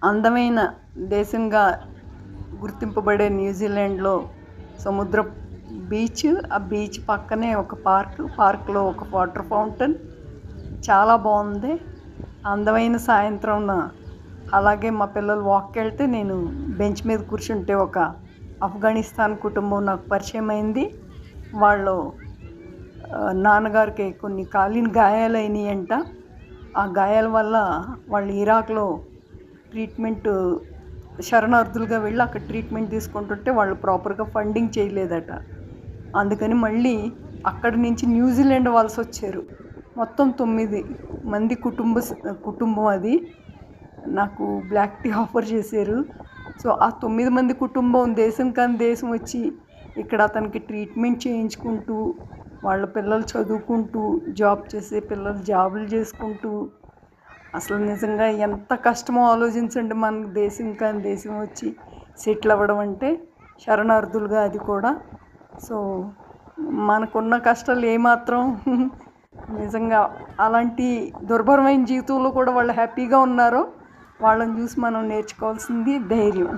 అందమైన దేశంగా గుర్తింపబడే న్యూజిలాండ్లో సముద్ర బీచ్, ఆ బీచ్ పక్కనే ఒక పార్క్లో ఒక వాటర్ ఫౌంటైన్ చాలా బాగుంది. అందమైన సాయంత్రం అలాగే మా పిల్లలు వాక్కి వెళ్తే నేను బెంచ్ మీద కూర్చుంటే ఒక ఆఫ్ఘనిస్తాన్ కుటుంబం నాకు పరిచయం అయింది. వాళ్ళు నాన్నగారికి కొన్ని కాలిన గాయాలైనాయి అంట. ఆ గాయాల వల్ల వాళ్ళు ఇరాక్లో ట్రీట్మెంట్ శరణార్థులుగా వెళ్ళి అక్కడ ట్రీట్మెంట్ తీసుకుంటుంటే వాళ్ళు ప్రాపర్గా ఫండింగ్ చేయలేదట. అందుకని మళ్ళీ అక్కడి నుంచి న్యూజిలాండ్ వలస వచ్చారు. మొత్తం 9 మంది కుటుంబం అది. నాకు బ్లాక్ టీ ఆఫర్ చేశారు. సో ఆ 9 మంది కుటుంబం దేశం కాని దేశం వచ్చి ఇక్కడ అతనికి ట్రీట్మెంట్ చేయించుకుంటూ, వాళ్ళ పిల్లలు చదువుకుంటూ, జాబ్ చేసే పిల్లలు జాబులు చేసుకుంటూ, అసలు నిజంగా ఎంత కష్టమో ఆలోచించండి. మనకు దేశం కాని దేశం వచ్చి సెటిల్ అవ్వడం అంటే, శరణార్థులుగా అది కూడా. సో మనకున్న కష్టాలు ఏమాత్రం నిజంగా అలాంటి దుర్భరమైన జీవితంలో కూడా వాళ్ళు హ్యాపీగా ఉన్నారో వాళ్ళని చూసి మనం నేర్చుకోవాల్సింది ధైర్యం.